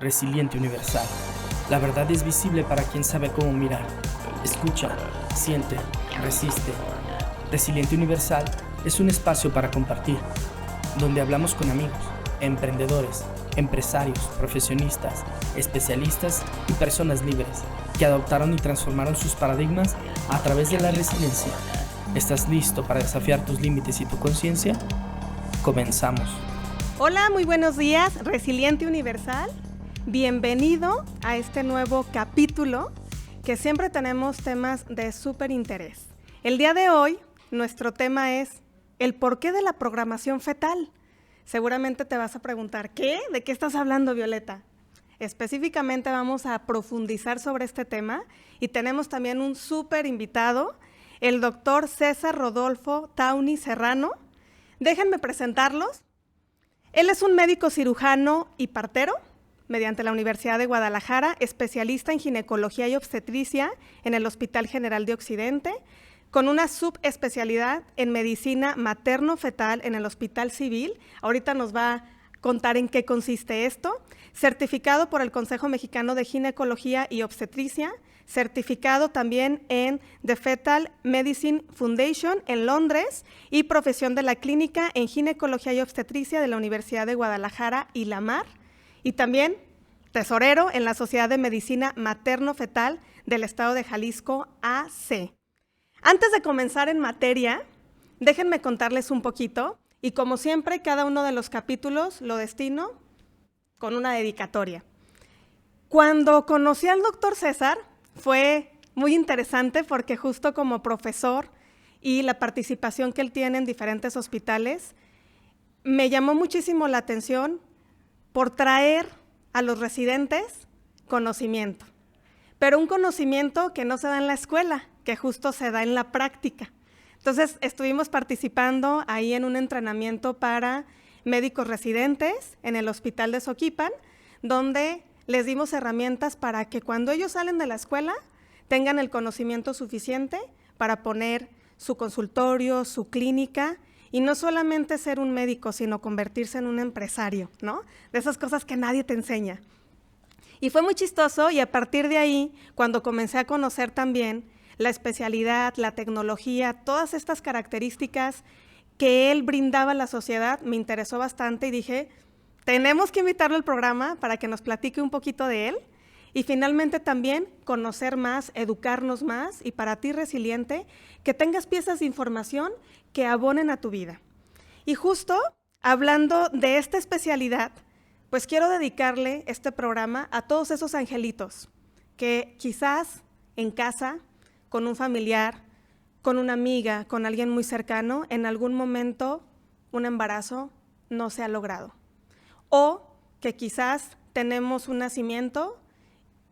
Resiliente Universal. La verdad es visible para quien sabe cómo mirar. Escucha, siente, resiste. Resiliente Universal es un espacio para compartir, donde hablamos con amigos, emprendedores, empresarios, profesionistas, especialistas y personas libres que adoptaron y transformaron sus paradigmas a través de la resiliencia. ¿Estás listo para desafiar tus límites y tu conciencia? Comenzamos. Hola, muy buenos días, Resiliente Universal. Bienvenido a este nuevo capítulo que siempre tenemos temas de súper interés. El día de hoy, nuestro tema es el porqué de la programación fetal. Seguramente te vas a preguntar, ¿qué? ¿De qué estás hablando, Violeta? Específicamente vamos a profundizar sobre este tema y tenemos también un súper invitado, el doctor César Rodolfo Tawny Serrano. Déjenme presentarlos. Él es un médico cirujano y partero mediante la Universidad de Guadalajara, especialista en ginecología y obstetricia en el Hospital General de Occidente, con una subespecialidad en medicina materno-fetal en el Hospital Civil. Ahorita nos va a contar en qué consiste esto. Certificado por el Consejo Mexicano de Ginecología y Obstetricia, certificado también en The Fetal Medicine Foundation en Londres y profesión de la clínica en ginecología y obstetricia de la Universidad de Guadalajara y La Mar, y también tesorero en la Sociedad de Medicina Materno-Fetal del Estado de Jalisco, AC. Antes de comenzar en materia, déjenme contarles un poquito, y como siempre, cada uno de los capítulos lo destino con una dedicatoria. Cuando conocí al doctor César, fue muy interesante porque justo como profesor y la participación que él tiene en diferentes hospitales, me llamó muchísimo la atención por traer a los residentes conocimiento, pero un conocimiento que no se da en la escuela, que justo se da en la práctica. Entonces, estuvimos participando ahí en un entrenamiento para médicos residentes en el Hospital de Soquipan, donde les dimos herramientas para que cuando ellos salen de la escuela tengan el conocimiento suficiente para poner su consultorio, su clínica, y no solamente ser un médico, sino convertirse en un empresario, ¿no? De esas cosas que nadie te enseña. Y fue muy chistoso, y a partir de ahí, cuando comencé a conocer también la especialidad, la tecnología, todas estas características que él brindaba a la sociedad, me interesó bastante y dije, tenemos que invitarlo al programa para que nos platique un poquito de él y finalmente también conocer más, educarnos más y para ti, resiliente, que tengas piezas de información que abonen a tu vida. Y justo hablando de esta especialidad, pues quiero dedicarle este programa a todos esos angelitos que quizás en casa, con un familiar, con una amiga, con alguien muy cercano, en algún momento un embarazo no se ha logrado. O que quizás tenemos un nacimiento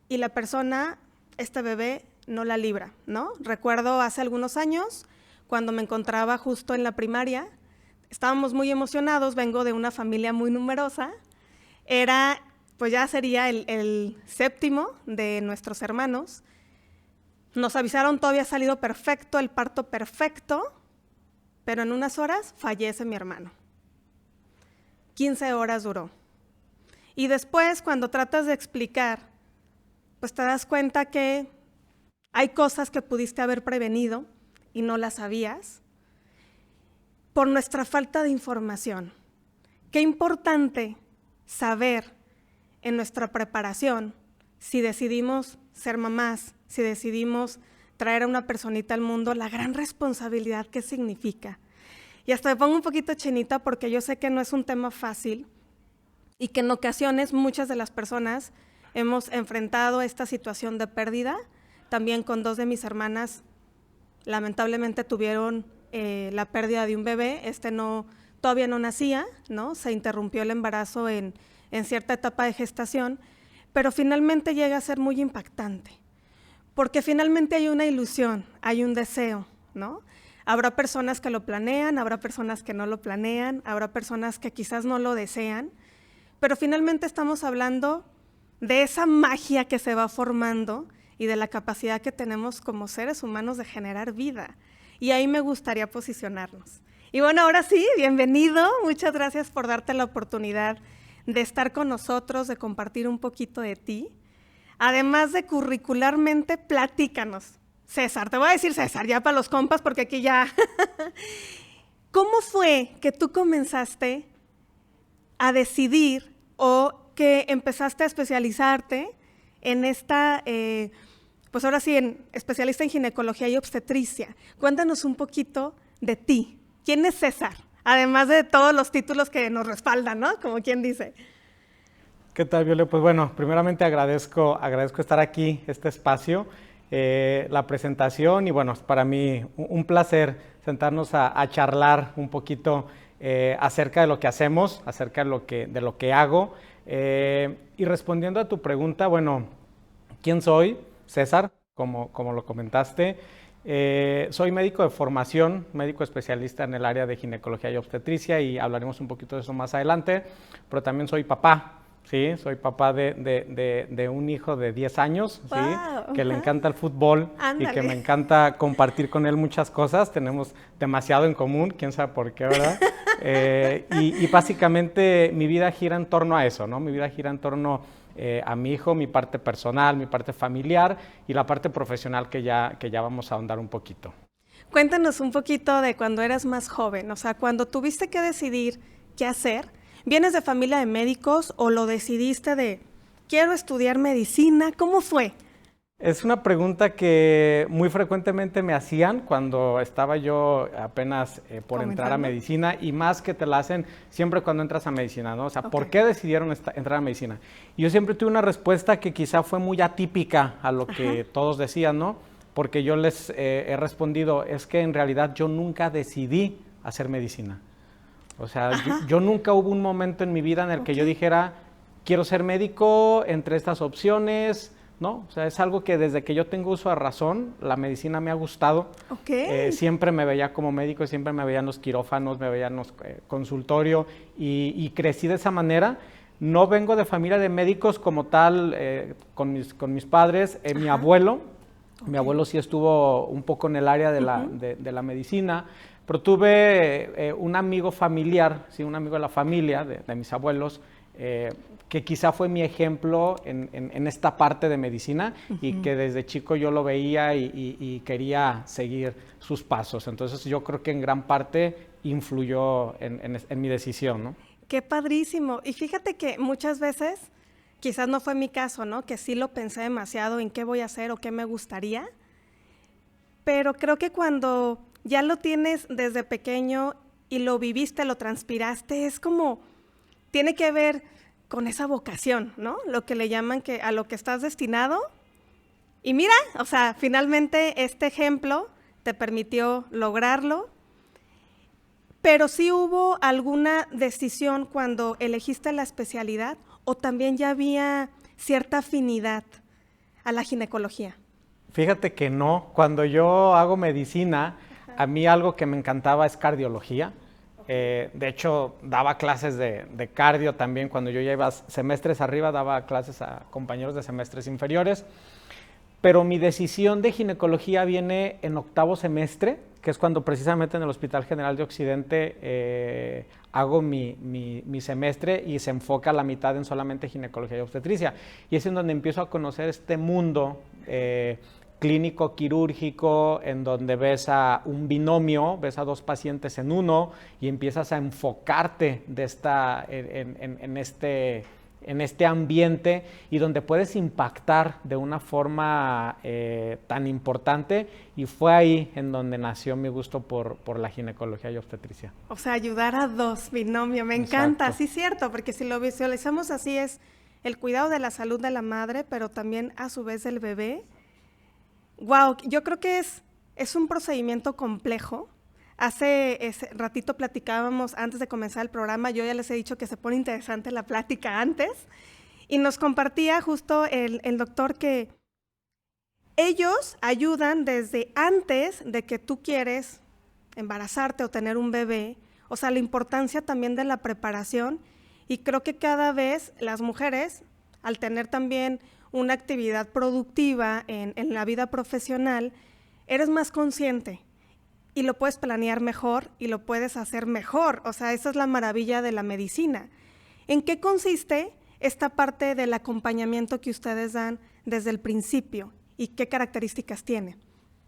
y la persona, este bebé, no la libra, ¿no? Recuerdo hace algunos años, cuando me encontraba justo en la primaria, estábamos muy emocionados, vengo de una familia muy numerosa, pues ya sería el séptimo de nuestros hermanos. Nos avisaron, todo había salido perfecto, el parto perfecto, pero en unas horas fallece mi hermano. 15 horas duró. Y después, cuando tratas de explicar, pues te das cuenta que hay cosas que pudiste haber prevenido y no las sabías por nuestra falta de información. Qué importante saber en nuestra preparación si decidimos ser mamás, si decidimos traer a una personita al mundo, la gran responsabilidad que significa. Y hasta me pongo un poquito chinita porque yo sé que no es un tema fácil y que en ocasiones muchas de las personas hemos enfrentado esta situación de pérdida. También con 2 de mis hermanas lamentablemente tuvieron la pérdida de un bebé. Todavía no nacía, ¿no? Se interrumpió el embarazo en cierta etapa de gestación, pero finalmente llega a ser muy impactante, porque finalmente hay una ilusión, hay un deseo, ¿no? Habrá personas que lo planean, habrá personas que no lo planean, habrá personas que quizás no lo desean, pero finalmente estamos hablando de esa magia que se va formando y de la capacidad que tenemos como seres humanos de generar vida. Y ahí me gustaría posicionarnos. Y bueno, ahora sí, bienvenido. Muchas gracias por darte la oportunidad de estar con nosotros, de compartir un poquito de ti. Además de curricularmente, platícanos. César, te voy a decir César, ya para los compas, porque aquí ya... ¿Cómo fue que tú comenzaste a decidir o que empezaste a especializarte en esta, pues ahora sí, en especialista en ginecología y obstetricia? Cuéntanos un poquito de ti. ¿Quién es César? Además de todos los títulos que nos respaldan, ¿no? Como quien dice. ¿Qué tal, Viole? Pues bueno, primeramente agradezco estar aquí, este espacio, la presentación, y bueno, es para mí un placer sentarnos a charlar un poquito acerca de lo que hacemos, acerca de lo que hago. Y respondiendo a tu pregunta, bueno, ¿quién soy? César, como lo comentaste. Soy médico de formación, médico especialista en el área de ginecología y obstetricia, y hablaremos un poquito de eso más adelante, pero también soy papá. Sí, soy papá de un hijo de 10 años, wow, ¿sí? Que le encanta el fútbol. Ándale. Y que me encanta compartir con él muchas cosas. Tenemos demasiado en común, quién sabe por qué, ¿verdad? Y básicamente mi vida gira en torno a eso, ¿no? Mi vida gira en torno a mi hijo, mi parte personal, mi parte familiar y la parte profesional que ya vamos a ahondar un poquito. Cuéntanos un poquito de cuando eras más joven, o sea, cuando tuviste que decidir qué hacer. ¿Vienes de familia de médicos o lo decidiste de quiero estudiar medicina? ¿Cómo fue? Es una pregunta que muy frecuentemente me hacían cuando estaba yo apenas por entrar a medicina, y más que te la hacen siempre cuando entras a medicina, ¿no? O sea, okay, ¿por qué decidieron entrar a medicina? Y yo siempre tuve una respuesta que quizá fue muy atípica a lo que todos decían, ¿no? Porque yo les he respondido, es que en realidad yo nunca decidí hacer medicina. O sea, yo nunca hubo un momento en mi vida en el que yo dijera, quiero ser médico entre estas opciones, ¿no? O sea, es algo que desde que yo tengo uso de razón, la medicina me ha gustado. Siempre me veía como médico, siempre me veía en los quirófanos, me veía en los consultorios, y crecí de esa manera. No vengo de familia de médicos como tal, con mis padres. Mi abuelo sí estuvo un poco en el área de la medicina. Pero tuve un amigo familiar, sí, un amigo de la familia, de mis abuelos, que quizá fue mi ejemplo en esta parte de medicina, y que desde chico yo lo veía y quería seguir sus pasos. Entonces yo creo que en gran parte influyó en mi decisión, ¿no? ¡Qué padrísimo! Y fíjate que muchas veces, quizás no fue mi caso, ¿no? Que sí lo pensé demasiado en qué voy a hacer o qué me gustaría, pero creo que cuando ya lo tienes desde pequeño y lo viviste, lo transpiraste, es como, tiene que ver con esa vocación, ¿no? Lo que le llaman que a lo que estás destinado. Y mira, o sea, finalmente este ejemplo te permitió lograrlo, pero sí hubo alguna decisión cuando elegiste la especialidad, o también ya había cierta afinidad a la ginecología. Fíjate que no, cuando yo hago medicina, a mí algo que me encantaba es cardiología. De hecho, daba clases de cardio también. Cuando yo ya iba semestres arriba, daba clases a compañeros de semestres inferiores. Pero mi decisión de ginecología viene en octavo semestre, que es cuando precisamente en el Hospital General de Occidente hago mi semestre, y se enfoca a la mitad en solamente ginecología y obstetricia. Y es en donde empiezo a conocer este mundo clínico quirúrgico, en donde ves a un binomio, ves a dos pacientes en uno, y empiezas a enfocarte en este ambiente, y donde puedes impactar de una forma tan importante, y fue ahí en donde nació mi gusto por la ginecología y obstetricia. O sea, ayudar a dos, binomio, me encanta, sí, cierto, porque si lo visualizamos así es el cuidado de la salud de la madre, pero también a su vez del bebé. Wow, yo creo que es un procedimiento complejo. Ese ratito platicábamos antes de comenzar el programa, yo ya les he dicho que se pone interesante la plática antes, y nos compartía justo el doctor que ellos ayudan desde antes de que tú quieres embarazarte o tener un bebé, o sea, la importancia también de la preparación, y creo que cada vez las mujeres, al tener también una actividad productiva en la vida profesional, eres más consciente y lo puedes planear mejor y lo puedes hacer mejor. O sea, esa es la maravilla de la medicina. ¿En qué consiste esta parte del acompañamiento que ustedes dan desde el principio y qué características tiene?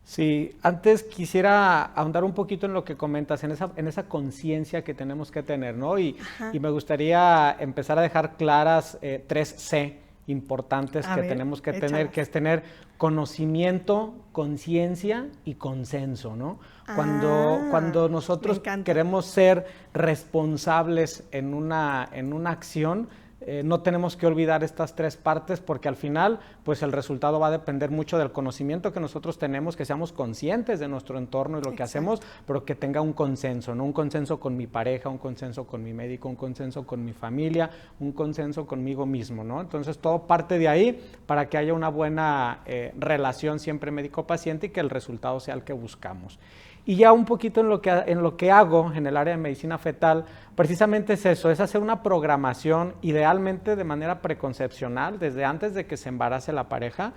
Sí, antes quisiera ahondar un poquito en lo que comentas, en esa conciencia que tenemos que tener, ¿no? Y me gustaría empezar a dejar claras 3 C importantes que tenemos que tener, que es tener conocimiento, conciencia y consenso, ¿no? Cuando nosotros queremos ser responsables en una acción, no tenemos que olvidar estas 3 partes porque al final pues el resultado va a depender mucho del conocimiento que nosotros tenemos, que seamos conscientes de nuestro entorno y lo que hacemos, pero que tenga un consenso, ¿no? Un consenso con mi pareja, un consenso con mi médico, un consenso con mi familia, un consenso conmigo mismo, ¿no? Entonces todo parte de ahí para que haya una buena relación siempre médico-paciente y que el resultado sea el que buscamos. Y ya un poquito en lo que hago en el área de medicina fetal, precisamente es eso, es hacer una programación idealmente de manera preconcepcional, desde antes de que se embarace la pareja,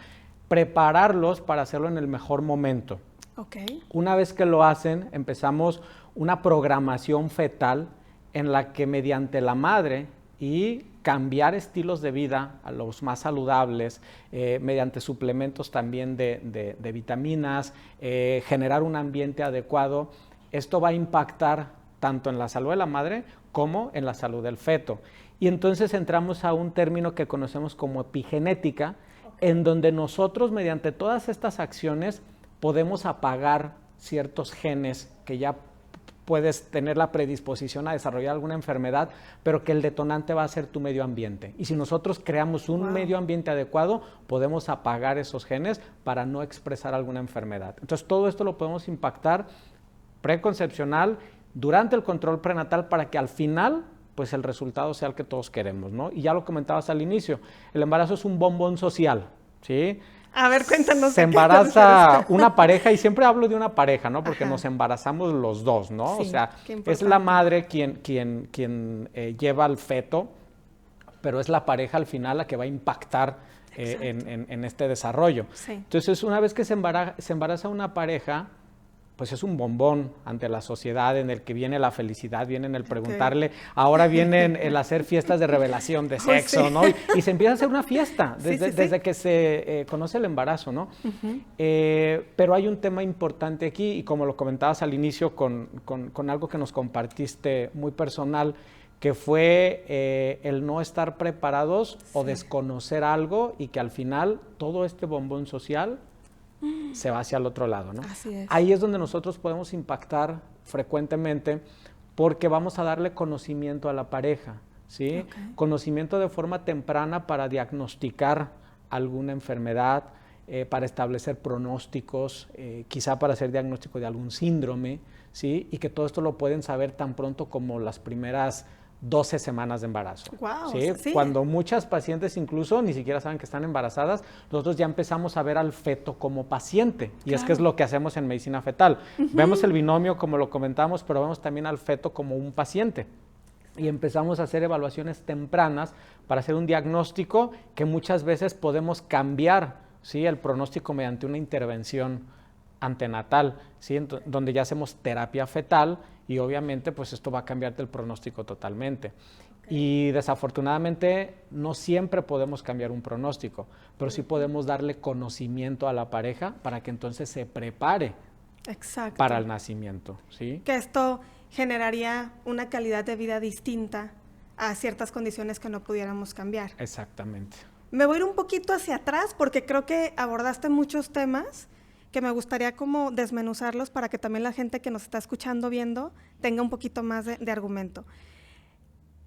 prepararlos para hacerlo en el mejor momento. Okay. Una vez que lo hacen, empezamos una programación fetal en la que mediante la madre y cambiar estilos de vida a los más saludables, mediante suplementos también de vitaminas, generar un ambiente adecuado, esto va a impactar tanto en la salud de la madre como en la salud del feto. Y entonces entramos a un término que conocemos como epigenética, en donde nosotros mediante todas estas acciones podemos apagar ciertos genes que ya puedes tener la predisposición a desarrollar alguna enfermedad, pero que el detonante va a ser tu medio ambiente. Y si nosotros creamos un medio ambiente adecuado, podemos apagar esos genes para no expresar alguna enfermedad. Entonces, todo esto lo podemos impactar preconcepcional, durante el control prenatal, para que al final, pues el resultado sea el que todos queremos, ¿no? Y ya lo comentabas al inicio, el embarazo es un bombón social, ¿sí? A ver, cuéntanos. Se embaraza una pareja, y siempre hablo de una pareja, ¿no? Porque nos embarazamos los dos, ¿no? Sí, o sea, es la madre quien lleva al feto, pero es la pareja al final la que va a impactar en este desarrollo. Sí. Entonces, una vez que se embaraza una pareja, pues es un bombón ante la sociedad en el que viene la felicidad, viene en el preguntarle, ahora vienen el hacer fiestas de revelación de sexo, ¿no? Y se empieza a hacer una fiesta desde que se conoce el embarazo, ¿no? Pero hay un tema importante aquí, y como lo comentabas al inicio con algo que nos compartiste muy personal, que fue el no estar preparados o desconocer algo, y que al final todo este bombón social se va hacia el otro lado, ¿no? Así es. Ahí es donde nosotros podemos impactar frecuentemente, porque vamos a darle conocimiento a la pareja, ¿sí? Okay. Conocimiento de forma temprana para diagnosticar alguna enfermedad, para establecer pronósticos, quizá para hacer diagnóstico de algún síndrome, ¿sí? Y que todo esto lo pueden saber tan pronto como las primeras 12 semanas de embarazo. Wow, ¿sí? Sí. Cuando muchas pacientes incluso ni siquiera saben que están embarazadas, nosotros ya empezamos a ver al feto como paciente. Y es que es lo que hacemos en medicina fetal. Vemos el binomio, como lo comentamos, pero vemos también al feto como un paciente. Y empezamos a hacer evaluaciones tempranas para hacer un diagnóstico que muchas veces podemos cambiar, ¿sí? El pronóstico mediante una intervención antenatal, ¿sí? Donde ya hacemos terapia fetal, y obviamente pues esto va a cambiarte el pronóstico totalmente. Y desafortunadamente no siempre podemos cambiar un pronóstico, pero sí podemos darle conocimiento a la pareja para que entonces se prepare para el nacimiento, ¿sí? Que esto generaría una calidad de vida distinta a ciertas condiciones que no pudiéramos cambiar. Exactamente. Me voy a ir un poquito hacia atrás porque creo que abordaste muchos temas que me gustaría como desmenuzarlos para que también la gente que nos está escuchando, viendo, tenga un poquito más de argumento.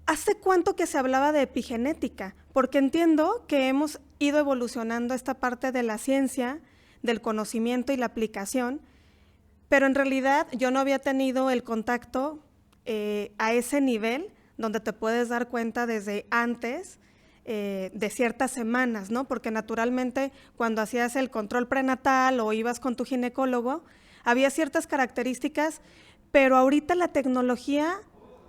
¿Hace cuánto que se hablaba de epigenética? Porque entiendo que hemos ido evolucionando esta parte de la ciencia, del conocimiento y la aplicación, pero en realidad yo no había tenido el contacto a ese nivel donde te puedes dar cuenta desde antes de ciertas semanas, ¿no? Porque naturalmente cuando hacías el control prenatal o ibas con tu ginecólogo, había ciertas características, pero ahorita la tecnología,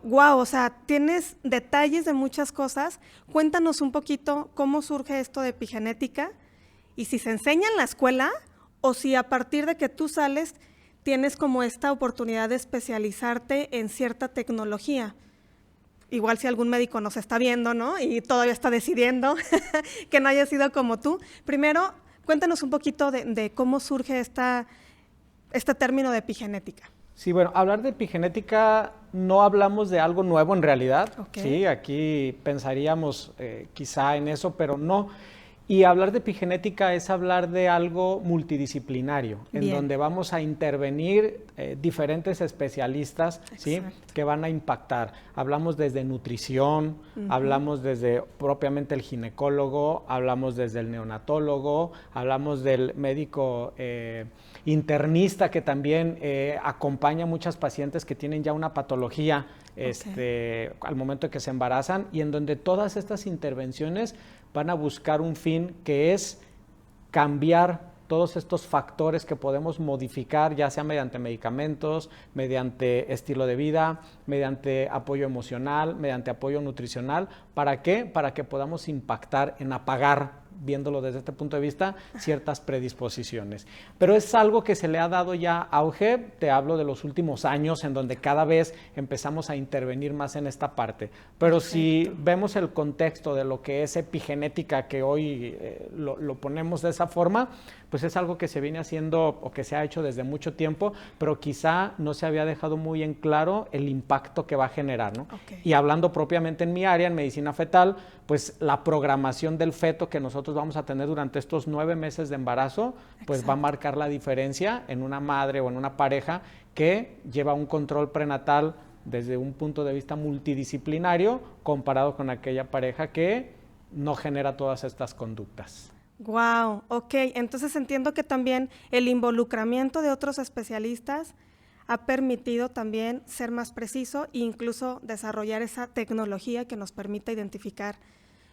wow, o sea, tienes detalles de muchas cosas. Cuéntanos un poquito cómo surge esto de epigenética y si se enseña en la escuela o si a partir de que tú sales tienes como esta oportunidad de especializarte en cierta tecnología. igual si algún médico nos está viendo, ¿no? Y todavía está decidiendo que no haya sido como tú. Primero, cuéntanos un poquito de cómo surge este término de epigenética. Sí, bueno, hablar de epigenética no hablamos de algo nuevo en realidad. Okay. Sí, aquí pensaríamos quizá en eso, pero no. Y hablar de epigenética es hablar de algo multidisciplinario, en donde vamos a intervenir diferentes especialistas, ¿sí?, que van a impactar. Hablamos desde nutrición, hablamos desde propiamente el ginecólogo, hablamos desde el neonatólogo, hablamos del médico internista que también acompaña a muchas pacientes que tienen ya una patología al momento de que se embarazan, y en donde todas estas intervenciones van a buscar un fin que es cambiar todos estos factores que podemos modificar, ya sea mediante medicamentos, mediante estilo de vida, mediante apoyo emocional, mediante apoyo nutricional. ¿Para qué? Para que podamos impactar en apagar, viéndolo desde este punto de vista, ciertas predisposiciones. Pero es algo que se le ha dado ya auge, te hablo de los últimos años, en donde cada vez empezamos a intervenir más en esta parte. Pero si vemos el contexto de lo que es epigenética, que hoy lo ponemos de esa forma, pues es algo que se viene haciendo o que se ha hecho desde mucho tiempo, pero quizá no se había dejado muy en claro el impacto que va a generar, ¿no? Y hablando propiamente en mi área, en medicina fetal, pues la programación del feto que nosotros vamos a tener durante estos 9 meses de embarazo, pues va a marcar la diferencia en una madre o en una pareja que lleva un control prenatal desde un punto de vista multidisciplinario, comparado con aquella pareja que no genera todas estas conductas. Wow, ok. Entonces entiendo que también el involucramiento de otros especialistas ha permitido también ser más preciso e incluso desarrollar esa tecnología que nos permita identificar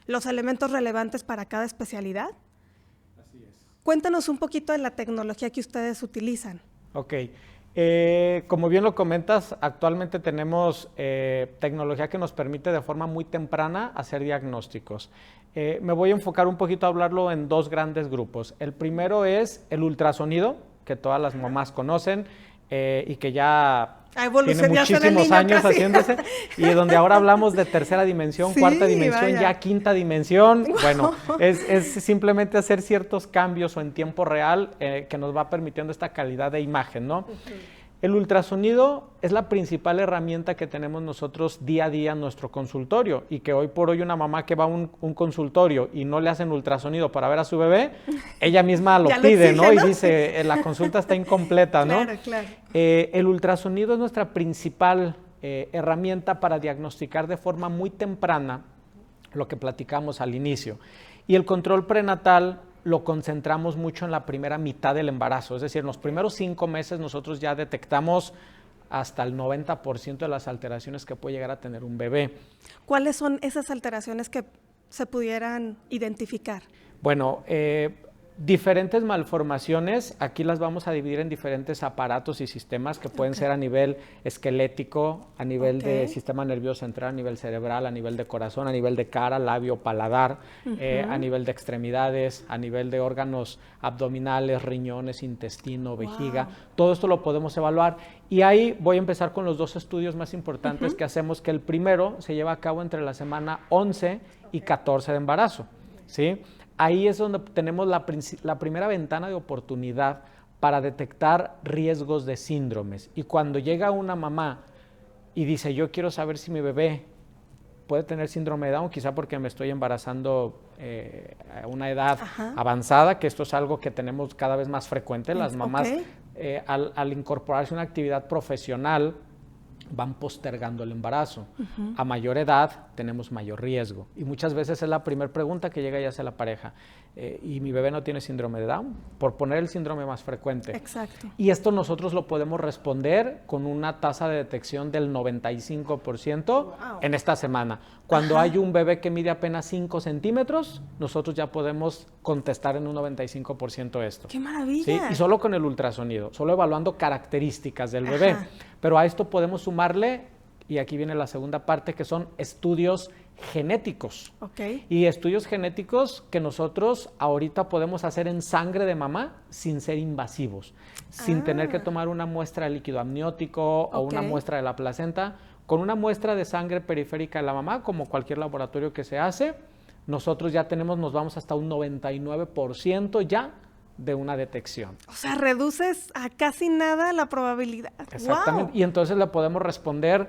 los elementos relevantes para cada especialidad. Así es. Cuéntanos un poquito de la tecnología que ustedes utilizan. Ok. Como bien lo comentas, actualmente tenemos tecnología que nos permite de forma muy temprana hacer diagnósticos. Me voy a enfocar un poquito a hablarlo en 2 grandes grupos. El primero es el ultrasonido, que todas las mamás conocen y que ya tiene muchísimos años haciéndose, y donde ahora hablamos de tercera dimensión, cuarta dimensión, ya quinta dimensión. Bueno, es simplemente hacer ciertos cambios o en tiempo real que nos va permitiendo esta calidad de imagen, ¿no? El ultrasonido es la principal herramienta que tenemos nosotros día a día en nuestro consultorio, y que hoy por hoy una mamá que va a un consultorio y no le hacen ultrasonido para ver a su bebé, ella misma lo pide, ¿no? Y dice, la consulta está incompleta, ¿no? Claro. El ultrasonido es nuestra principal herramienta para diagnosticar de forma muy temprana lo que platicamos al inicio. Y el control prenatal lo concentramos mucho en la primera mitad del embarazo, es decir, en los primeros 5 meses nosotros ya detectamos hasta el 90% de las alteraciones que puede llegar a tener un bebé. ¿Cuáles son esas alteraciones que se pudieran identificar? Bueno, diferentes malformaciones, aquí las vamos a dividir en diferentes aparatos y sistemas que pueden ser a nivel esquelético, a nivel de sistema nervioso central, a nivel cerebral, a nivel de corazón, a nivel de cara, labio, paladar, a nivel de extremidades, a nivel de órganos abdominales, riñones, intestino, vejiga. Todo esto lo podemos evaluar, y ahí voy a empezar con los 2 estudios más importantes que hacemos, que el primero se lleva a cabo entre la semana 11 y 14 de embarazo, ¿sí? Ahí es donde tenemos la primera ventana de oportunidad para detectar riesgos de síndromes. Y cuando llega una mamá y dice, yo quiero saber si mi bebé puede tener síndrome de Down, quizá porque me estoy embarazando a una edad avanzada, que esto es algo que tenemos cada vez más frecuente. Las mamás, al incorporarse a una actividad profesional, van postergando el embarazo. A mayor edad tenemos mayor riesgo, y muchas veces es la primera pregunta que llega y hace la pareja, ¿y mi bebé no tiene síndrome de Down? Por poner el síndrome más frecuente. Exacto. Y esto nosotros lo podemos responder con una tasa de detección del 95% en esta semana. Cuando hay un bebé que mide apenas 5 centímetros, nosotros ya podemos contestar en un 95% esto. ¡Qué maravilla! ¿Sí? Y solo con el ultrasonido, solo evaluando características del bebé. Pero a esto podemos sumarle, y aquí viene la segunda parte, que son estudios genéticos. Y estudios genéticos que nosotros ahorita podemos hacer en sangre de mamá sin ser invasivos, sin tener que tomar una muestra de líquido amniótico o una muestra de la placenta. Con una muestra de sangre periférica de la mamá, como cualquier laboratorio que se hace, nosotros ya nos vamos hasta un 99% ya de una detección. O sea, reduces a casi nada la probabilidad. Exactamente. ¡Wow! Y entonces le podemos responder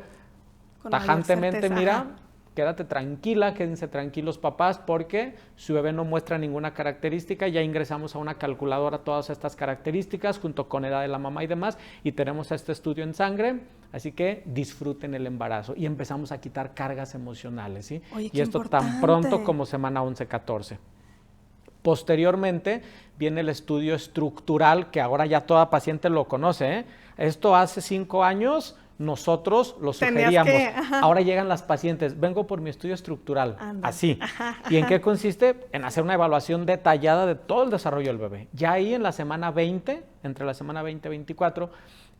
con tajantemente, mira, quédate tranquila, quédense tranquilos papás, porque su bebé no muestra ninguna característica, ya ingresamos a una calculadora todas estas características junto con edad de la mamá y demás, y tenemos este estudio en sangre, así que disfruten el embarazo y empezamos a quitar cargas emocionales, ¿sí? Oye, y esto tan pronto como semana 11-14. Posteriormente viene el estudio estructural, que ahora ya toda paciente lo conoce, ¿eh? Esto hace 5 años nosotros lo sugeríamos. Ahora llegan las pacientes, vengo por mi estudio estructural, así. ¿Y en qué consiste? En hacer una evaluación detallada de todo el desarrollo del bebé. Ya ahí en la semana 20, entre la semana 20 y 24,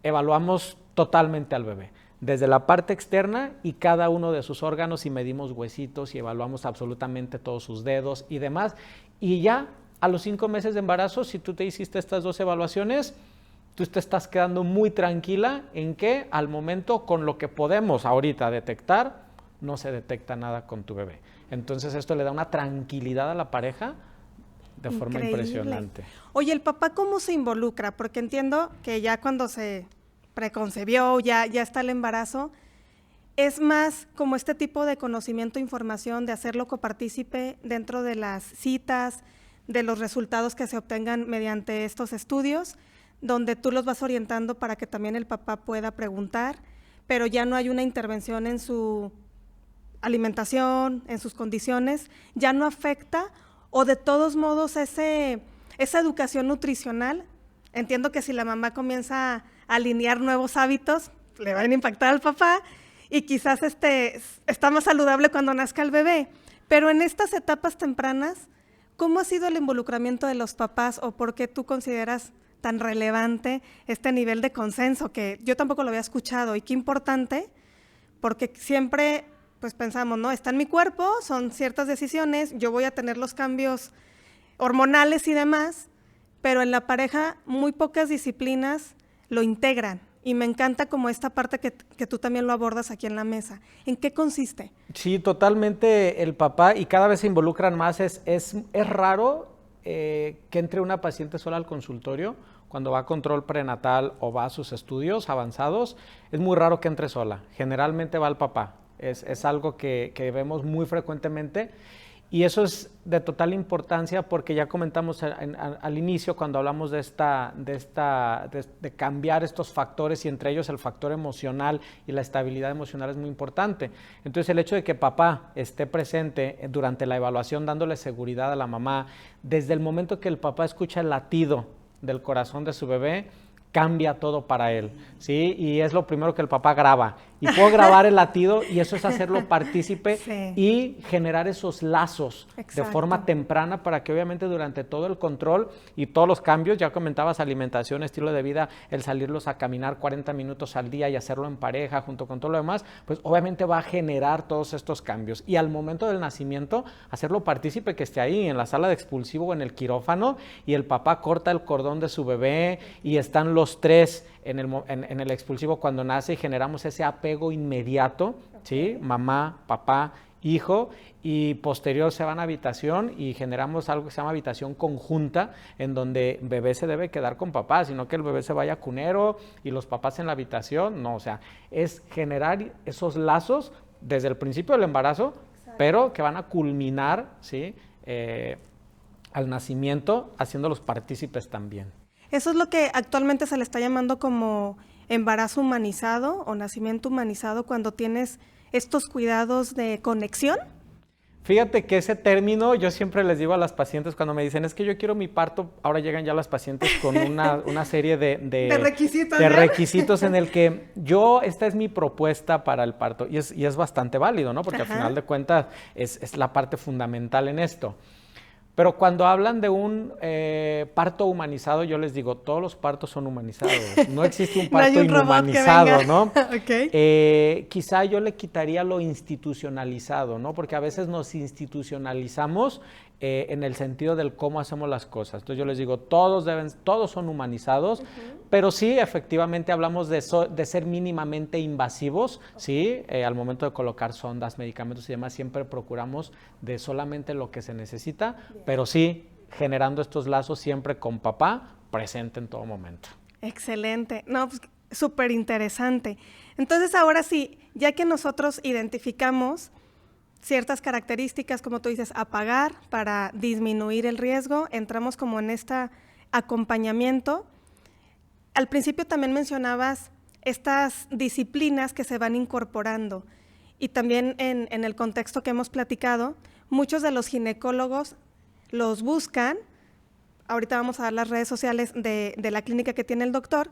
evaluamos totalmente al bebé, desde la parte externa y cada uno de sus órganos, y medimos huesitos y evaluamos absolutamente todos sus dedos y demás. Y ya a los 5 meses de embarazo, si tú te hiciste estas 2 evaluaciones, tú te estás quedando muy tranquila en que al momento, con lo que podemos ahorita detectar, no se detecta nada con tu bebé. Entonces esto le da una tranquilidad a la pareja de forma impresionante. Oye, ¿el papá cómo se involucra? Porque entiendo que ya cuando se preconcebió, ya está el embarazo, es más como este tipo de conocimiento, información, de hacerlo copartícipe dentro de las citas, de los resultados que se obtengan mediante estos estudios, donde tú los vas orientando para que también el papá pueda preguntar, pero ya no hay una intervención en su alimentación, en sus condiciones, ya no afecta, o de todos modos esa educación nutricional. Entiendo que si la mamá comienza a alinear nuevos hábitos, le van a impactar al papá y quizás está más saludable cuando nazca el bebé. Pero en estas etapas tempranas, ¿cómo ha sido el involucramiento de los papás o por qué tú consideras tan relevante este nivel de consenso, que yo tampoco lo había escuchado, y qué importante, porque siempre pues pensamos, ¿no? Está en mi cuerpo, son ciertas decisiones, yo voy a tener los cambios hormonales y demás, pero en la pareja muy pocas disciplinas lo integran, y me encanta como esta parte que tú también lo abordas aquí en la mesa. ¿En qué consiste? Sí, totalmente el papá, y cada vez se involucran más. Es raro que entre una paciente sola al consultorio cuando va a control prenatal o va a sus estudios avanzados. Es muy raro que entre sola, generalmente va el papá. Es algo que vemos muy frecuentemente, y eso es de total importancia porque ya comentamos al inicio cuando hablamos de cambiar estos factores, y entre ellos el factor emocional y la estabilidad emocional es muy importante. Entonces el hecho de que papá esté presente durante la evaluación dándole seguridad a la mamá, desde el momento que el papá escucha el latido del corazón de su bebé, cambia todo para él, ¿sí? Y es lo primero que el papá graba. Y puedo grabar el latido, y eso es hacerlo partícipe, sí, y generar esos lazos. Exacto. De forma temprana, para que obviamente durante todo el control y todos los cambios, ya comentabas alimentación, estilo de vida, el salirlos a caminar 40 minutos al día y hacerlo en pareja junto con todo lo demás, pues obviamente va a generar todos estos cambios. Y al momento del nacimiento, hacerlo partícipe, que esté ahí en la sala de expulsivo o en el quirófano, y el papá corta el cordón de su bebé y están los 3 en el expulsivo cuando nace, y generamos ese apego inmediato, ¿sí? Mamá, papá, hijo, y posterior se van a habitación y generamos algo que se llama habitación conjunta, en donde bebé se debe quedar con papá, sino que el bebé se vaya cunero y los papás en la habitación. No, o sea, es generar esos lazos desde el principio del embarazo, exacto, pero que van a culminar, ¿sí? Al nacimiento, haciéndolos partícipes también. Eso es lo que actualmente se le está llamando como embarazo humanizado o nacimiento humanizado, cuando tienes estos cuidados de conexión. Fíjate que ese término yo siempre les digo a las pacientes cuando me dicen, es que yo quiero mi parto, ahora llegan ya las pacientes con una serie de requisitos en el que esta es mi propuesta para el parto, y es bastante válido, ¿no? Porque, ajá, al final de cuentas es la parte fundamental en esto. Pero cuando hablan de un parto humanizado, yo les digo, todos los partos son humanizados. No existe un parto inhumanizado, ¿no? Okay. Quizá yo le quitaría lo institucionalizado, ¿no? Porque a veces nos institucionalizamos en el sentido del cómo hacemos las cosas. Entonces yo les digo, todos son humanizados, pero sí, efectivamente hablamos de ser mínimamente invasivos, ¿sí? Al momento de colocar sondas, medicamentos y demás, siempre procuramos de solamente lo que se necesita, pero sí generando estos lazos siempre con papá presente en todo momento. Excelente. No, pues súper interesante. Entonces ahora sí, ya que nosotros identificamos ciertas características, como tú dices, apagar para disminuir el riesgo, entramos como en este acompañamiento. Al principio también mencionabas estas disciplinas que se van incorporando y también en el contexto que hemos platicado, muchos de los ginecólogos los buscan, ahorita vamos a dar las redes sociales de la clínica que tiene el doctor,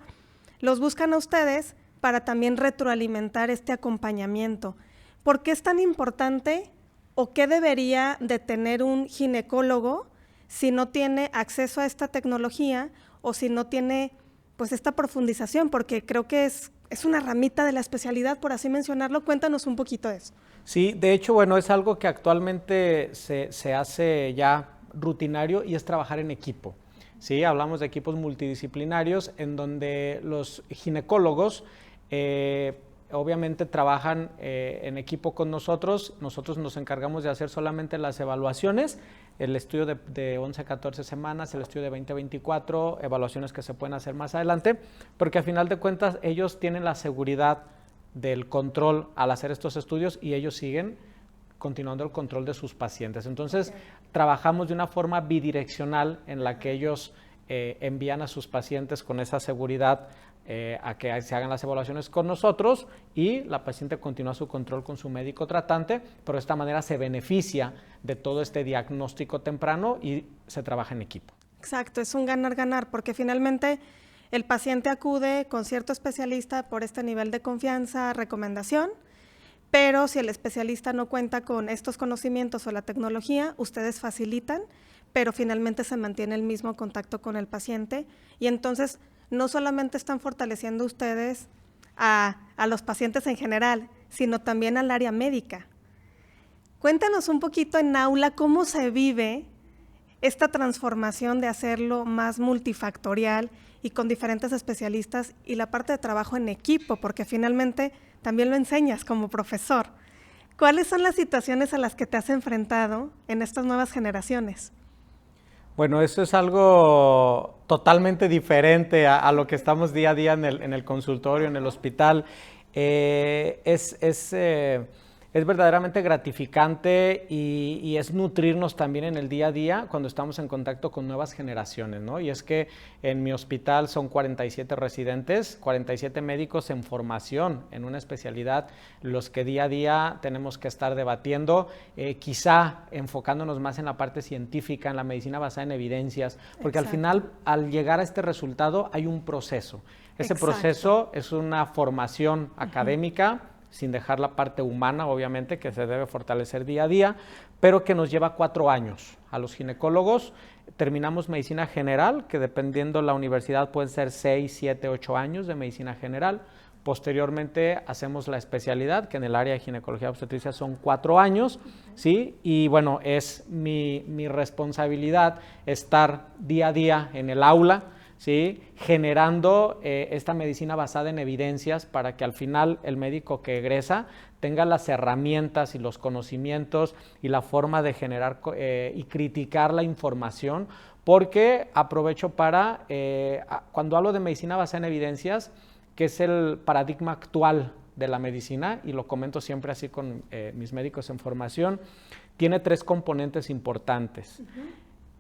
los buscan a ustedes para también retroalimentar este acompañamiento. ¿Por qué es tan importante o qué debería de tener un ginecólogo si no tiene acceso a esta tecnología o si no tiene pues esta profundización? Porque creo que es una ramita de la especialidad, por así mencionarlo. Cuéntanos un poquito de eso. Sí, de hecho, bueno, es algo que actualmente se hace ya rutinario y es trabajar en equipo. Sí, hablamos de equipos multidisciplinarios en donde los ginecólogos obviamente trabajan en equipo con nosotros nos encargamos de hacer solamente las evaluaciones, el estudio de 11 a 14 semanas, el estudio de 20 a 24, evaluaciones que se pueden hacer más adelante, porque al final de cuentas ellos tienen la seguridad del control al hacer estos estudios y ellos siguen continuando el control de sus pacientes. Entonces, trabajamos de una forma bidireccional en la que ellos envían a sus pacientes con esa seguridad a que se hagan las evaluaciones con nosotros y la paciente continúa su control con su médico tratante, pero de esta manera se beneficia de todo este diagnóstico temprano y se trabaja en equipo. Exacto, es un ganar-ganar porque finalmente el paciente acude con cierto especialista por este nivel de confianza, recomendación, pero si el especialista no cuenta con estos conocimientos o la tecnología, ustedes facilitan, pero finalmente se mantiene el mismo contacto con el paciente y entonces no solamente están fortaleciendo ustedes a los pacientes en general, sino también al área médica. Cuéntanos un poquito en aula cómo se vive esta transformación de hacerlo más multifactorial y con diferentes especialistas y la parte de trabajo en equipo, porque finalmente también lo enseñas como profesor. ¿Cuáles son las situaciones a las que te has enfrentado en estas nuevas generaciones? Bueno, eso es algo totalmente diferente a lo que estamos día a día en el consultorio, en el hospital. Es verdaderamente gratificante y es nutrirnos también en el día a día cuando estamos en contacto con nuevas generaciones, ¿no? Y es que en mi hospital son 47 residentes, 47 médicos en formación en una especialidad, los que día a día tenemos que estar debatiendo, quizá enfocándonos más en la parte científica, en la medicina basada en evidencias, porque Exacto. Al final, al llegar a este resultado, hay un proceso. Ese Exacto. Proceso es una formación académica, sin dejar la parte humana, obviamente, que se debe fortalecer día a día, pero que nos lleva 4 años. A los ginecólogos terminamos medicina general, que dependiendo la universidad pueden ser 6, 7, 8 años de medicina general. Posteriormente hacemos la especialidad, que en el área de ginecología obstetricia son 4 años, ¿sí? Y bueno, es mi responsabilidad estar día a día en el aula, ¿sí? Generando esta medicina basada en evidencias para que al final el médico que egresa tenga las herramientas y los conocimientos y la forma de generar y criticar la información, porque aprovecho para, cuando hablo de medicina basada en evidencias, que es el paradigma actual de la medicina, y lo comento siempre así con mis médicos en formación, tiene 3 componentes importantes.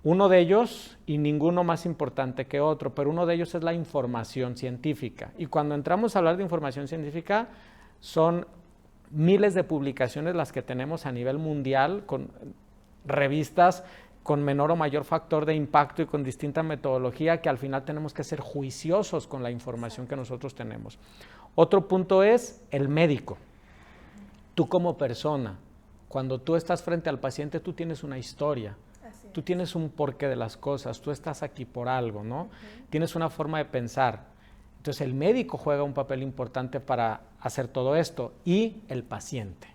Uno de ellos, y ninguno más importante que otro, pero uno de ellos es la información científica. Y cuando entramos a hablar de información científica, son miles de publicaciones las que tenemos a nivel mundial, con revistas con menor o mayor factor de impacto y con distinta metodología, que al final tenemos que ser juiciosos con la información que nosotros tenemos. Otro punto es el médico. Tú como persona, cuando tú estás frente al paciente, tú tienes una historia. Tú tienes un porqué de las cosas, tú estás aquí por algo, ¿no? Tienes una forma de pensar. Entonces el médico juega un papel importante para hacer todo esto y el paciente.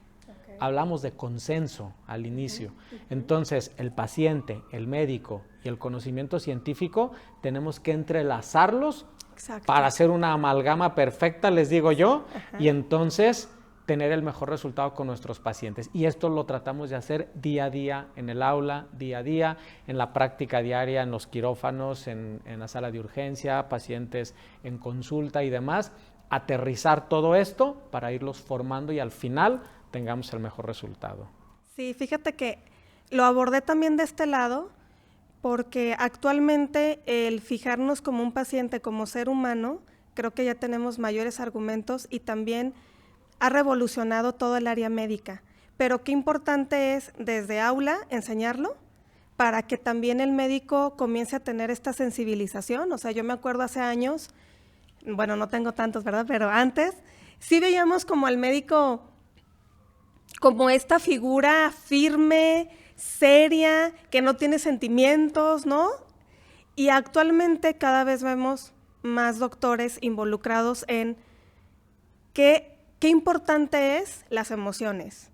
hablamos de consenso al inicio. Entonces, el paciente, el médico y el conocimiento científico tenemos que entrelazarlos para hacer una amalgama perfecta, les digo yo, y entonces tener el mejor resultado con nuestros pacientes. Y esto lo tratamos de hacer día a día en el aula, día a día, en la práctica diaria, en los quirófanos, en la sala de urgencia, pacientes en consulta y demás. Aterrizar todo esto para irlos formando y al final tengamos el mejor resultado. Sí, fíjate que lo abordé también de este lado porque actualmente el fijarnos como un paciente, como ser humano, creo que ya tenemos mayores argumentos y también ha revolucionado todo el área médica. Pero qué importante es desde aula enseñarlo para que también el médico comience a tener esta sensibilización. O sea, yo me acuerdo hace años, bueno, no tengo tantos, ¿verdad? Pero antes sí veíamos como al médico como esta figura firme, seria, que no tiene sentimientos, ¿no? Y actualmente cada vez vemos más doctores involucrados en qué importante es las emociones.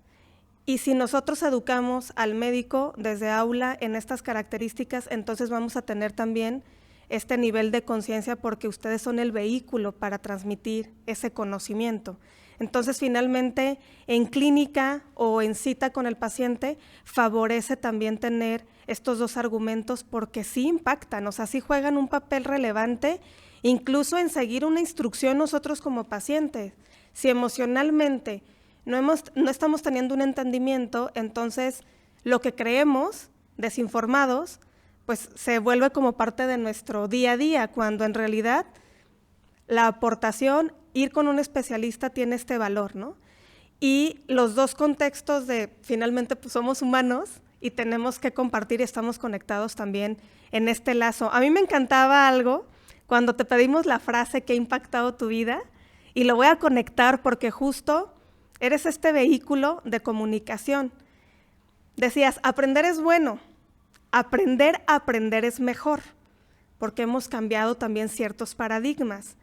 Y si nosotros educamos al médico desde aula en estas características, entonces vamos a tener también este nivel de conciencia porque ustedes son el vehículo para transmitir ese conocimiento. Entonces, finalmente, en clínica o en cita con el paciente, favorece también tener estos dos argumentos porque sí impactan, o sea, sí juegan un papel relevante, incluso en seguir una instrucción nosotros como pacientes. Si emocionalmente no estamos teniendo un entendimiento, entonces lo que creemos, desinformados, pues se vuelve como parte de nuestro día a día, cuando en realidad la aportación, ir con un especialista tiene este valor, ¿no? Y los dos contextos de, finalmente, pues somos humanos y tenemos que compartir y estamos conectados también en este lazo. A mí me encantaba algo cuando te pedimos la frase que ha impactado tu vida y lo voy a conectar porque justo eres este vehículo de comunicación. Decías, aprender es bueno, aprender es mejor, porque hemos cambiado también ciertos paradigmas.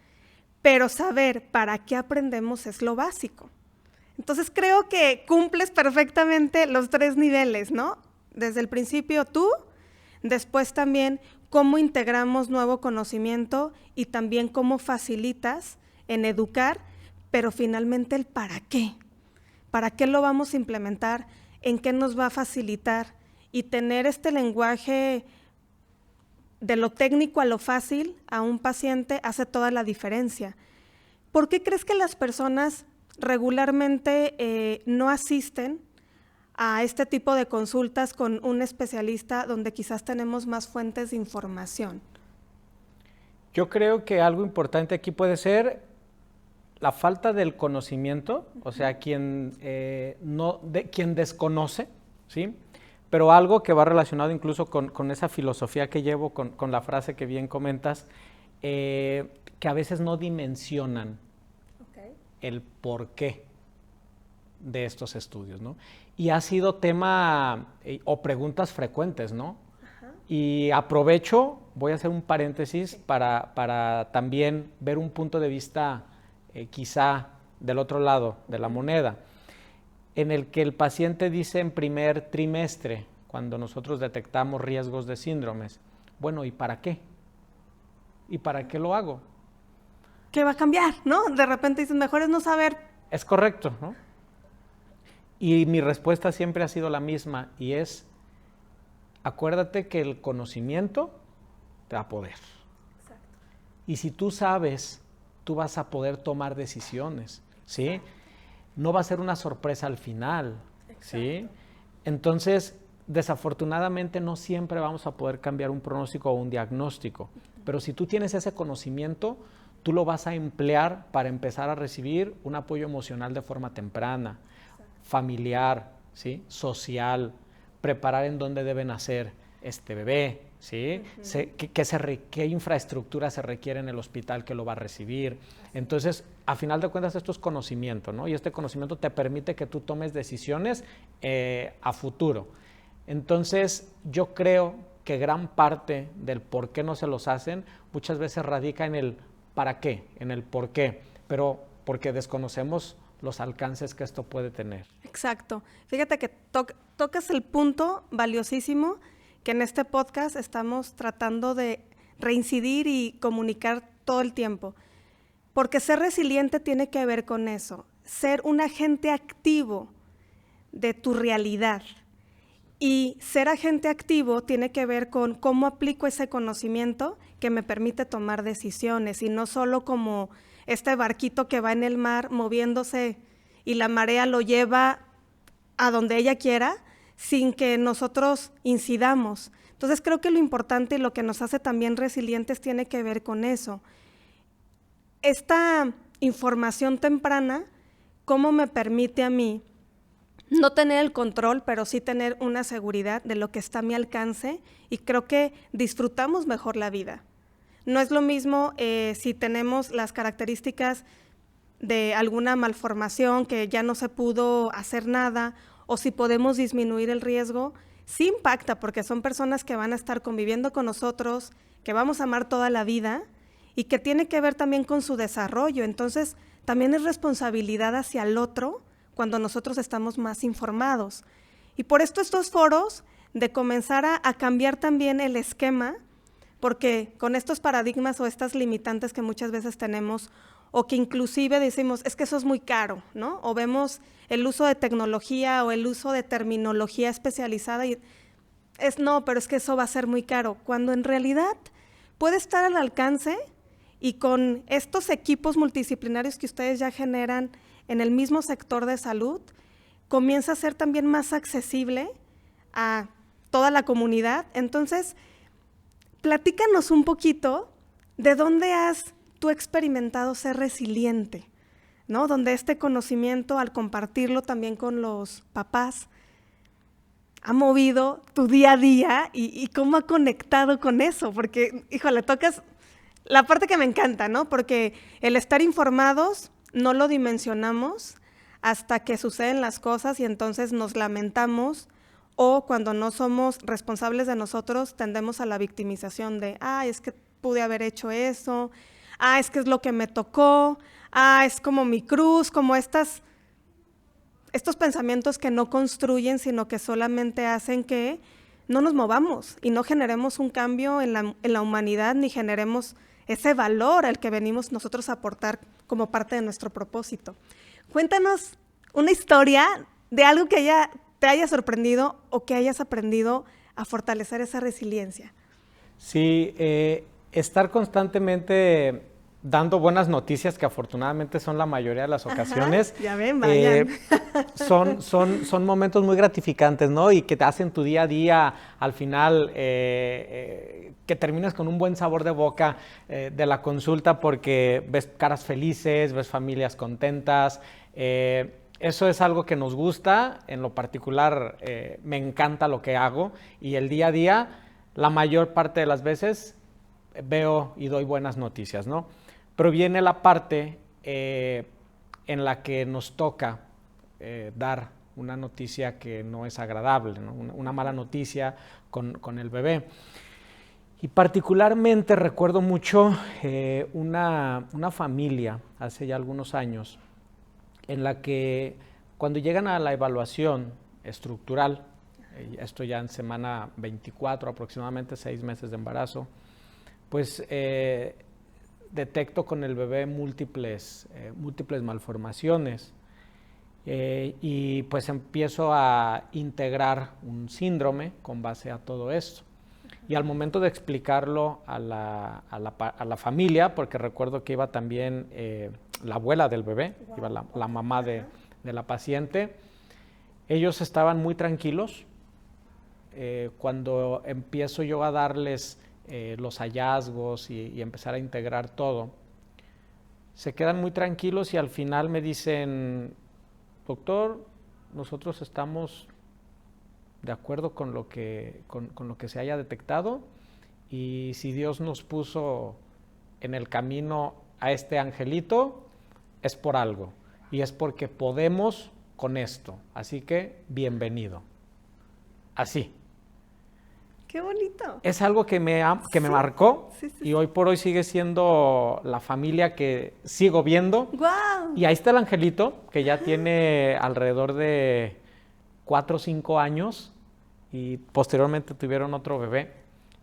Pero saber para qué aprendemos es lo básico. Entonces creo que cumples perfectamente los tres niveles, ¿no? Desde el principio tú, después también cómo integramos nuevo conocimiento y también cómo facilitas en educar, pero finalmente el para qué. ¿Para qué lo vamos a implementar? ¿En qué nos va a facilitar? Y tener este lenguaje de lo técnico a lo fácil a un paciente hace toda la diferencia. ¿Por qué crees que las personas regularmente no asisten a este tipo de consultas con un especialista donde quizás tenemos más fuentes de información? Yo creo que algo importante aquí puede ser la falta del conocimiento, o sea, quien desconoce, ¿sí? Pero algo que va relacionado incluso con esa filosofía que llevo, con la frase que bien comentas, que a veces no dimensionan el porqué de estos estudios, ¿no? Y ha sido tema o preguntas frecuentes, ¿no? Ajá. Y aprovecho, voy a hacer un paréntesis para también ver un punto de vista quizá del otro lado de la moneda, en el que el paciente dice en primer trimestre, cuando nosotros detectamos riesgos de síndromes, bueno, ¿y para qué? ¿Y para qué lo hago? ¿Qué va a cambiar, no? De repente dicen, mejor es no saber. Es correcto, ¿no? Y mi respuesta siempre ha sido la misma, y es, acuérdate que el conocimiento te da poder. Exacto. Y si tú sabes, tú vas a poder tomar decisiones, ¿sí? Exacto. No va a ser una sorpresa al final, ¿sí? Entonces, desafortunadamente no siempre vamos a poder cambiar un pronóstico o un diagnóstico, pero si tú tienes ese conocimiento, tú lo vas a emplear para empezar a recibir un apoyo emocional de forma temprana, familiar, ¿sí? Social, preparar en dónde debe nacer este bebé, ¿sí? ¿Qué infraestructura se requiere en el hospital que lo va a recibir? Entonces, a final de cuentas, esto es conocimiento, ¿no? Y este conocimiento te permite que tú tomes decisiones a futuro. Entonces, yo creo que gran parte del por qué no se los hacen muchas veces radica en el para qué, en el por qué, pero porque desconocemos los alcances que esto puede tener. Exacto. Fíjate que tocas el punto valiosísimo que en este podcast estamos tratando de reincidir y comunicar todo el tiempo. Porque ser resiliente tiene que ver con eso, ser un agente activo de tu realidad. Y ser agente activo tiene que ver con cómo aplico ese conocimiento que me permite tomar decisiones y no solo como este barquito que va en el mar moviéndose y la marea lo lleva a donde ella quiera sin que nosotros incidamos. Entonces creo que lo importante y lo que nos hace también resilientes tiene que ver con eso. Esta información temprana, ¿cómo me permite a mí no tener el control, pero sí tener una seguridad de lo que está a mi alcance? Y creo que disfrutamos mejor la vida. No es lo mismo si tenemos las características de alguna malformación que ya no se pudo hacer nada, o si podemos disminuir el riesgo. Sí impacta porque son personas que van a estar conviviendo con nosotros, que vamos a amar toda la vida y que tiene que ver también con su desarrollo. Entonces, también es responsabilidad hacia el otro cuando nosotros estamos más informados. Y por esto estos foros de comenzar a cambiar también el esquema, porque con estos paradigmas o estas limitantes que muchas veces tenemos, o que inclusive decimos, es que eso es muy caro, ¿no? O vemos el uso de tecnología o el uso de terminología especializada y no, pero es que eso va a ser muy caro, cuando en realidad puede estar al alcance y con estos equipos multidisciplinarios que ustedes ya generan en el mismo sector de salud, comienza a ser también más accesible a toda la comunidad. Entonces, platícanos un poquito de dónde has tú experimentado ser resiliente, ¿no? Donde este conocimiento, al compartirlo también con los papás, ha movido tu día a día y cómo ha conectado con eso, porque, híjole, tocas la parte que me encanta, ¿no? Porque el estar informados no lo dimensionamos hasta que suceden las cosas y entonces nos lamentamos, o cuando no somos responsables de nosotros tendemos a la victimización de, es que pude haber hecho eso, es que es lo que me tocó, es como mi cruz, como estos pensamientos que no construyen, sino que solamente hacen que no nos movamos y no generemos un cambio en la humanidad, ni generemos ese valor al que venimos nosotros a aportar como parte de nuestro propósito. Cuéntanos una historia de algo que te haya sorprendido o que hayas aprendido a fortalecer esa resiliencia. Sí, estar constantemente dando buenas noticias, que afortunadamente son la mayoría de las ocasiones. Ya ven, vayan. Son momentos muy gratificantes, ¿no? Y que te hacen tu día a día, al final, que termines con un buen sabor de boca de la consulta, porque ves caras felices, ves familias contentas. Eso es algo que nos gusta. En lo particular, me encanta lo que hago, y el día a día, la mayor parte de las veces, veo y doy buenas noticias, ¿no? Pero viene la parte en la que nos toca dar una noticia que no es agradable, ¿no? Una mala noticia con el bebé. Y particularmente recuerdo mucho una familia hace ya algunos años en la que cuando llegan a la evaluación estructural, esto ya en semana 24, aproximadamente 6 meses de embarazo, pues detecto con el bebé múltiples malformaciones y pues empiezo a integrar un síndrome con base a todo esto. Y al momento de explicarlo a la familia, porque recuerdo que iba también la abuela del bebé, iba la mamá de la paciente, ellos estaban muy tranquilos. Cuando empiezo yo a darles los hallazgos y empezar a integrar todo, se quedan muy tranquilos y al final me dicen: doctor, nosotros estamos de acuerdo con lo que se haya detectado, y si Dios nos puso en el camino a este angelito, es por algo, y es porque podemos con esto, así que bienvenido. Así. ¡Qué bonito! Es algo que me marcó Sí. y hoy por hoy sigue siendo la familia que sigo viendo. ¡Guau! Y ahí está el angelito, que ya tiene alrededor de 4 o 5 años y posteriormente tuvieron otro bebé.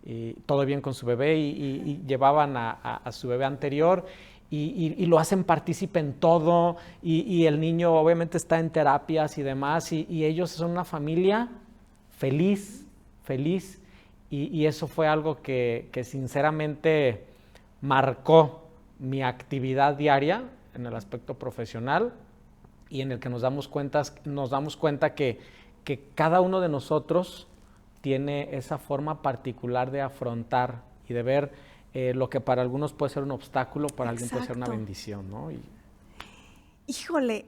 Y todo bien con su bebé y llevaban a su bebé anterior y lo hacen partícipe en todo y el niño obviamente está en terapias y demás y ellos son una familia feliz y eso fue algo que sinceramente marcó mi actividad diaria en el aspecto profesional y en el que nos damos cuenta que cada uno de nosotros tiene esa forma particular de afrontar y de ver lo que para algunos puede ser un obstáculo, para alguien puede ser una bendición, ¿no? Híjole,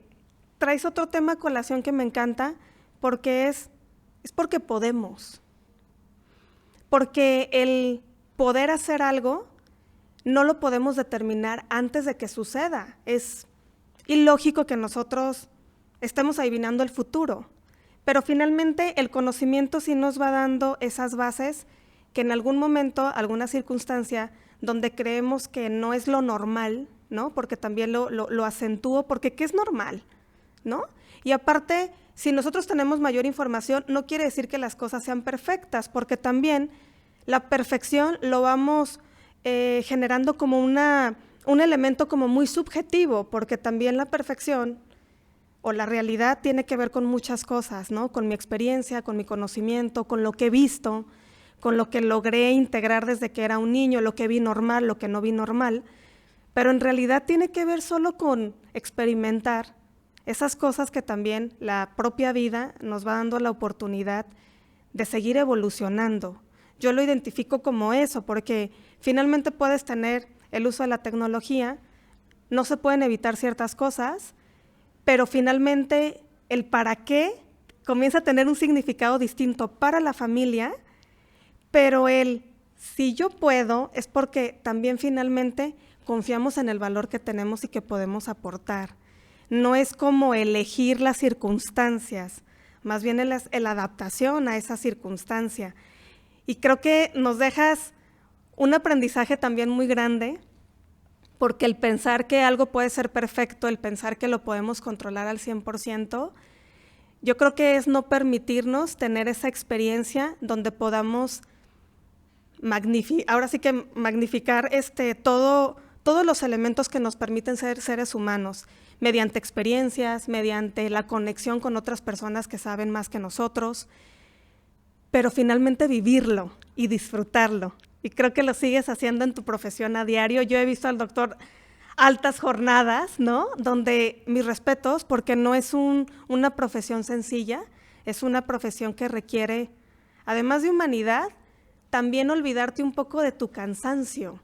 traes otro tema a colación que me encanta, porque es porque podemos. Porque el poder hacer algo no lo podemos determinar antes de que suceda. Es ilógico que nosotros estemos adivinando el futuro. Pero finalmente el conocimiento sí nos va dando esas bases que en algún momento, alguna circunstancia donde creemos que no es lo normal, ¿no? Porque también lo acentúo, porque ¿qué es normal? ¿No? Y aparte, si nosotros tenemos mayor información, no quiere decir que las cosas sean perfectas, porque también la perfección lo vamos generando como un elemento como muy subjetivo, porque también la perfección o la realidad tiene que ver con muchas cosas, ¿no? Con mi experiencia, con mi conocimiento, con lo que he visto, con lo que logré integrar desde que era un niño, lo que vi normal, lo que no vi normal, pero en realidad tiene que ver solo con experimentar esas cosas que también la propia vida nos va dando la oportunidad de seguir evolucionando. Yo lo identifico como eso, porque finalmente puedes tener el uso de la tecnología, no se pueden evitar ciertas cosas, pero finalmente el para qué comienza a tener un significado distinto para la familia, pero el si yo puedo es porque también finalmente confiamos en el valor que tenemos y que podemos aportar. No es como elegir las circunstancias, más bien la adaptación a esa circunstancia. Y creo que nos dejas un aprendizaje también muy grande, porque el pensar que algo puede ser perfecto, el pensar que lo podemos controlar al 100%, yo creo que es no permitirnos tener esa experiencia donde podamos magnificar todos los elementos que nos permiten ser seres humanos, mediante experiencias, mediante la conexión con otras personas que saben más que nosotros, pero finalmente vivirlo y disfrutarlo. Y creo que lo sigues haciendo en tu profesión a diario. Yo he visto al doctor altas jornadas, ¿no? Donde mis respetos, porque no es una profesión sencilla, es una profesión que requiere, además de humanidad, también olvidarte un poco de tu cansancio,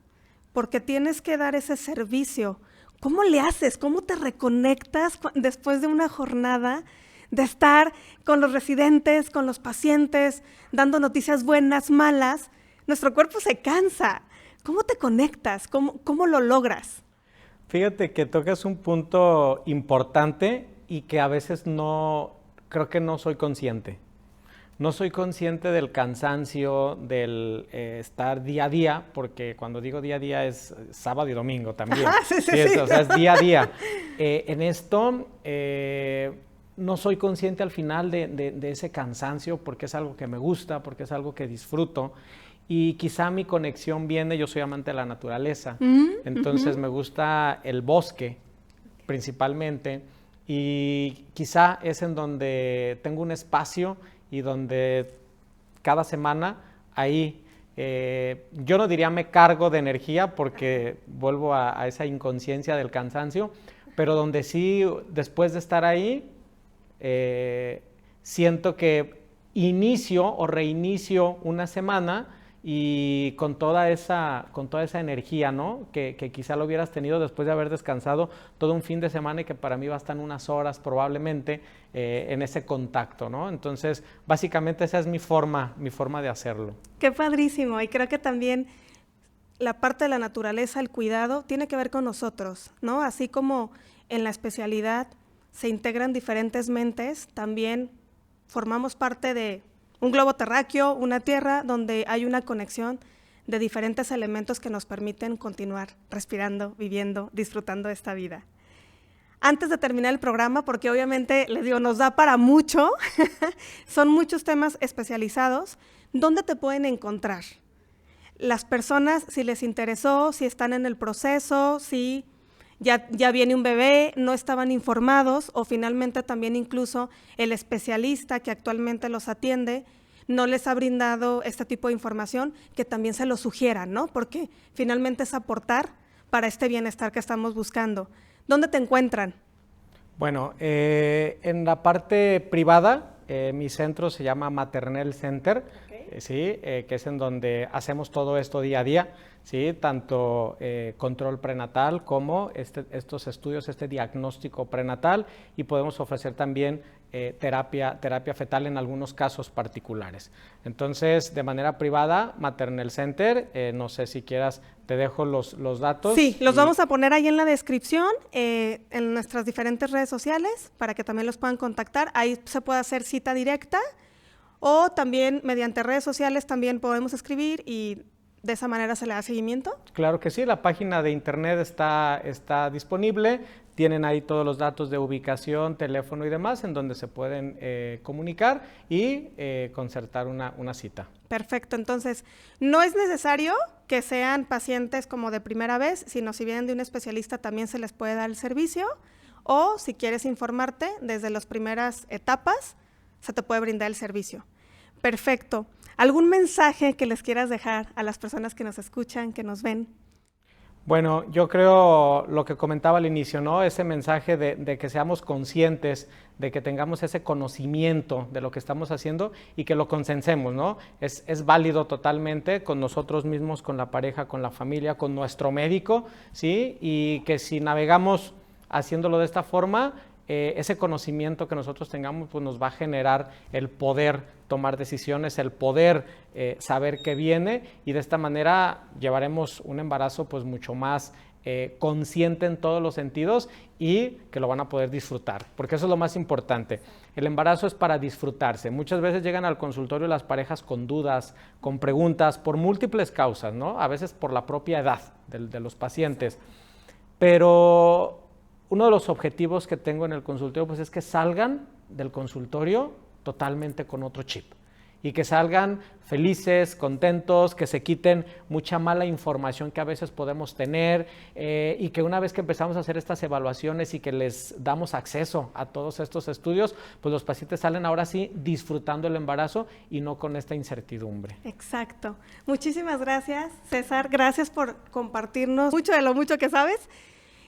porque tienes que dar ese servicio. ¿Cómo le haces? ¿Cómo te reconectas después de una jornada de estar con los residentes, con los pacientes, dando noticias buenas, malas? Nuestro cuerpo se cansa. ¿Cómo te conectas? ¿Cómo lo logras? Fíjate que tocas un punto importante y que a veces creo que no soy consciente. No soy consciente del cansancio, del estar día a día, porque cuando digo día a día es sábado y domingo también. Sí. O sea, es día a día. En esto no soy consciente al final de ese cansancio, porque es algo que me gusta, porque es algo que disfruto. Y quizá mi conexión viene, yo soy amante de la naturaleza, entonces me gusta el bosque principalmente, y quizá es en donde tengo un espacio y donde cada semana ahí, yo no diría me cargo de energía porque vuelvo a esa inconsciencia del cansancio, pero donde sí, después de estar ahí, siento que inicio o reinicio una semana y con toda esa energía, ¿no? Que quizá lo hubieras tenido después de haber descansado todo un fin de semana y que para mí bastan unas horas probablemente en ese contacto, ¿no? Entonces, básicamente esa es mi forma de hacerlo. Qué padrísimo, y creo que también la parte de la naturaleza, el cuidado, tiene que ver con nosotros, ¿no? Así como en la especialidad se integran diferentes mentes, también formamos parte de un globo terráqueo, una tierra donde hay una conexión de diferentes elementos que nos permiten continuar respirando, viviendo, disfrutando de esta vida. Antes de terminar el programa, porque obviamente, les digo, nos da para mucho, son muchos temas especializados, ¿dónde te pueden encontrar? Las personas, si les interesó, si están en el proceso, si ya viene un bebé, no estaban informados, o finalmente también incluso el especialista que actualmente los atiende no les ha brindado este tipo de información, que también se lo sugieran, ¿no? Porque finalmente es aportar para este bienestar que estamos buscando. ¿Dónde te encuentran? Bueno, en la parte privada, mi centro se llama Maternel Center, okay. ¿Sí? Que es en donde hacemos todo esto día a día, ¿sí? Tanto control prenatal como estos estudios, este diagnóstico prenatal, y podemos ofrecer también terapia fetal en algunos casos particulares. Entonces, de manera privada, Maternel Center, no sé si quieras, te dejo los datos. Sí, los vamos a poner ahí en la descripción, en nuestras diferentes redes sociales, para que también los puedan contactar. Ahí se puede hacer cita directa, o también mediante redes sociales también podemos escribir y de esa manera se le da seguimiento. Claro que sí, la página de internet está disponible. Tienen ahí todos los datos de ubicación, teléfono y demás, en donde se pueden comunicar y concertar una cita. Perfecto, entonces no es necesario que sean pacientes como de primera vez, sino si vienen de un especialista también se les puede dar el servicio, o si quieres informarte desde las primeras etapas, se te puede brindar el servicio. Perfecto. ¿Algún mensaje que les quieras dejar a las personas que nos escuchan, que nos ven? Bueno, yo creo lo que comentaba al inicio, ¿no? Ese mensaje de que seamos conscientes, de que tengamos ese conocimiento de lo que estamos haciendo y que lo consensemos, ¿no? Es válido totalmente con nosotros mismos, con la pareja, con la familia, con nuestro médico, ¿sí? Y que si navegamos haciéndolo de esta forma, ese conocimiento que nosotros tengamos pues nos va a generar el poder tomar decisiones, el poder saber qué viene, y de esta manera llevaremos un embarazo pues mucho más consciente en todos los sentidos y que lo van a poder disfrutar, porque eso es lo más importante. El embarazo es para disfrutarse. Muchas veces llegan al consultorio las parejas con dudas, con preguntas, por múltiples causas, ¿no? A veces por la propia edad de los pacientes, pero uno de los objetivos que tengo en el consultorio pues es que salgan del consultorio totalmente con otro chip y que salgan felices, contentos, que se quiten mucha mala información que a veces podemos tener y que una vez que empezamos a hacer estas evaluaciones y que les damos acceso a todos estos estudios, pues los pacientes salen ahora sí disfrutando el embarazo y no con esta incertidumbre. Exacto. Muchísimas gracias, César. Gracias por compartirnos mucho de lo mucho que sabes.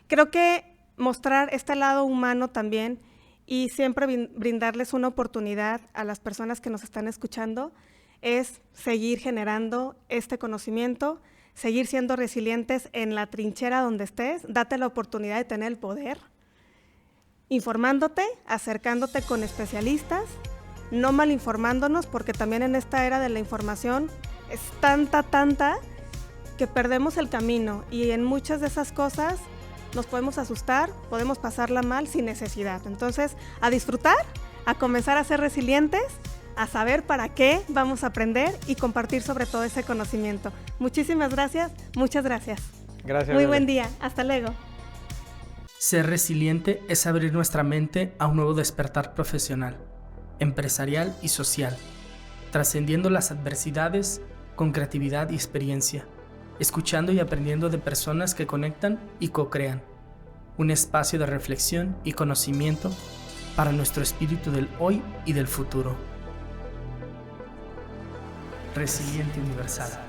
Creo que mostrar este lado humano también y siempre brindarles una oportunidad a las personas que nos están escuchando es seguir generando este conocimiento, seguir siendo resilientes en la trinchera donde estés, date la oportunidad de tener el poder, informándote, acercándote con especialistas, no malinformándonos, porque también en esta era de la información es tanta que perdemos el camino, y en muchas de esas cosas nos podemos asustar, podemos pasarla mal sin necesidad. Entonces, a disfrutar, a comenzar a ser resilientes, a saber para qué vamos a aprender y compartir sobre todo ese conocimiento. Muchísimas gracias, muchas gracias. Gracias. Muy buen día, hasta luego. Ser resiliente es abrir nuestra mente a un nuevo despertar profesional, empresarial y social, trascendiendo las adversidades con creatividad y experiencia, escuchando y aprendiendo de personas que conectan y co-crean. Un espacio de reflexión y conocimiento para nuestro espíritu del hoy y del futuro. Resiliente Universal.